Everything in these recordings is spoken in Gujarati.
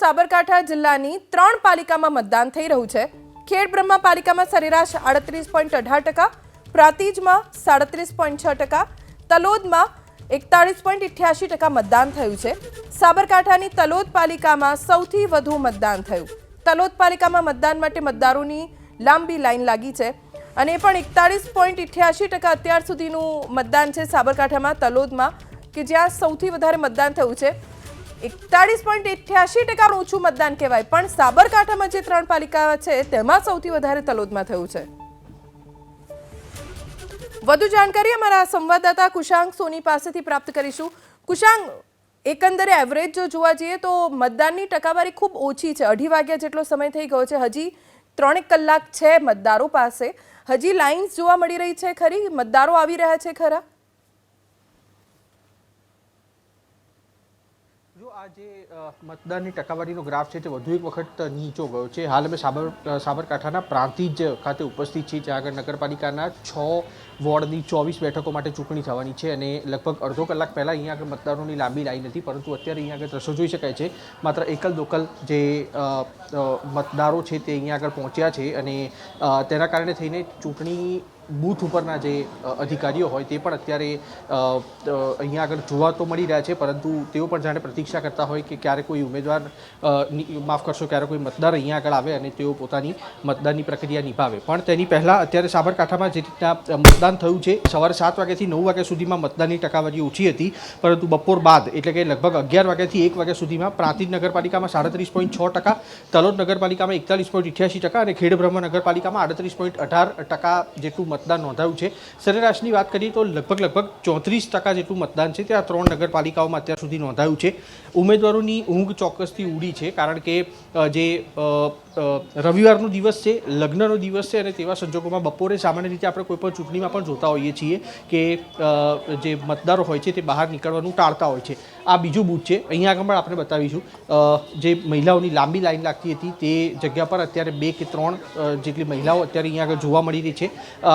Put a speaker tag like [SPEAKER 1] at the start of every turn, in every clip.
[SPEAKER 1] સાબરકાંઠા જિલ્લાની 3 પાલિકામાં મતદાન થઈ રહ્યું છે। ખેડબ્રહ્મા પાલિકામાં સરેરાશ 38.18%, પ્રાંતિજમાં 37.6%, તલોદમાં 41.88% મતદાન થયું છે। સાબરકાંઠાની તલોદ પાલિકામાં સૌથી વધુ મતદાન થયું। તલોદ પાલિકામાં મતદાન માટે મતદારોની લાંબી લાઈન લાગી છે અને પણ 41.88% અત્યાર સુધીનું મતદાન છે સાબરકાંઠામાં તલોદમાં, કે જ્યાં સૌથી વધારે મતદાન થયું છે। 41.88% ઓછું મતદાન કહેવાય, પણ સાબરકાંઠામાં જે 3 પાલિકા છે તેમાં સૌથી વધારે તલોદમાં થયું છે। વધુ જાણકારી અમારા સંવાદદાતા કુશાંગ સોની પાસેથી પ્રાપ્ત કરીશું। કુશાંગ, એકંદરે એવરેજ જો જોવા જઈએ તો મતદાનની ટકાવારી ખૂબ ઓછી છે। 2:30 વાગ્યા જેટલો સમય થઈ ગયો છે, હજી 3 કલાક છે મતદારો પાસે। હજી લાઇન્સ જોવા મળી રહી છે ખરી? મતદારો આવી રહ્યા છે ખરા?
[SPEAKER 2] આ જે મતદાનની ટકાવારીનો ગ્રાફ છે તે વધુ એક વખત નીચો ગયો છે। હાલ અમે સાબરકાંઠાના પ્રાંતિજ ખાતે ઉપસ્થિત છીએ, જ્યાં આગળ નગરપાલિકાના 6 વોર્ડની 24 બેઠકો માટે ચૂંટણી થવાની છે અને લગભગ અડધો કલાક પહેલાં અહીંયા આગળ મતદારોની લાંબી લાઈન હતી, પરંતુ અત્યારે અહીંયા આગળ દ્રશ્યો જોઈ શકાય છે, માત્ર એકલ દોકલ જે મતદારો છે તે અહીંયા આગળ પહોંચ્યા છે અને તેના કારણે થઈને ચૂંટણી બૂથ ઉપરના જે અધિકારીઓ હોય તે પણ અત્યારે અહીંયા આગળ જોવા તો મળી રહ્યા છે, પરંતુ તેઓ પણ જાણે પ્રતીક્ષા કરતા હોય કે ક્યારે કોઈ ઉમેદવાર ક્યારે કોઈ મતદાર અહીંયા આગળ આવે અને તેઓ પોતાની મતદાનની પ્રક્રિયા નિભાવે। પણ તેની પહેલાં અત્યારે સાબરકાંઠામાં જે રીતના મતદાન થયું છે, સવારે 7 વાગ્યાથી 9 વાગ્યા સુધીમાં મતદાનની ટકાવારી ઓછી હતી, પરંતુ બપોર બાદ એટલે કે લગભગ 11 વાગ્યાથી 1 વાગ્યા સુધીમાં પ્રાંતિજ નગરપાલિકામાં 37.6%, તલોદ નગરપાલિકામાં 41.88% અને ખેડબ્રહ્મા નગરપાલિકામાં 38.18% જેટલું મતદાન નોંધાયું છે। સરેરાશની વાત કરીએ તો લગભગ 34% જેટલું મતદાન છે તે આ 3 નગરપાલિકાઓમાં અત્યાર સુધી નોંધાયું છે। ઉમેદવારોની ઊંઘ ચોક્કસથી ઉડી છે, કારણ કે જે રવિવારનો દિવસ છે, લગ્નનો દિવસ છે અને તેવા સંજોગોમાં બપોરે સામાન્ય રીતે આપણે કોઈ પણ ચૂંટણીમાં પણ જોતા હોઈએ છીએ કે જે મતદારો હોય છે તે બહાર નીકળવાનું ટાળતા હોય છે। આ બીજું બૂથ છે, અહીંયા આગળ પણ આપણે બતાવીશું। જે મહિલાઓની લાંબી લાઈન લાગતી હતી તે જગ્યા પર અત્યારે 2 કે 3 જેટલી મહિલાઓ અત્યારે અહીંયા આગળ જોવા મળી રહી છે।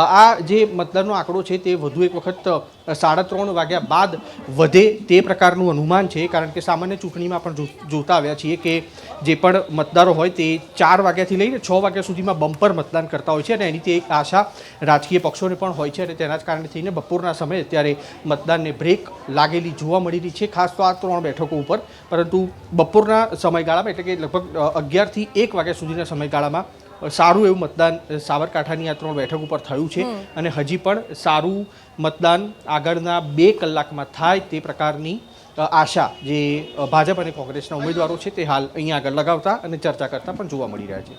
[SPEAKER 2] આ જે મતદાનનો આંકડો છે તે વધુ એક વખત 3:30 વાગ્યા બાદ વધે તે પ્રકારનું અનુમાન છે, કારણ કે સામાન્ય ચૂંટણીમાં પણ જોતા આવ્યા છીએ કે જે પણ મતદારો હોય તે 4 વાગ્યાથી લઈને 6 વાગ્યા સુધીમાં બમ્પર મતદાન કરતા હોય છે અને એની તે એક આશા રાજકીય પક્ષોને પણ હોય છે અને તેના જ કારણે થઈને બપોરના સમયે અત્યારે મતદાનને બ્રેક લાગેલી જોવા મળી રહી છે, ખાસ તો આ 3 બેઠકો ઉપર। પરંતુ બપોરના સમયગાળામાં એટલે કે લગભગ 11 થી 1 વાગ્યા સુધીના સમયગાળામાં સારું એવું મતદાન સાબરકાંઠાની આ 3 બેઠક ઉપર થયું છે અને હજી પણ સારું મતદાન આગળના 2 કલાકમાં થાય તે પ્રકારની આશા જે ભાજપ અને કોંગ્રેસના ઉમેદવારો છે તે હાલ અહીંયા આગળ લગાવતા અને ચર્ચા કરતા પણ જોવા મળી રહ્યા છે।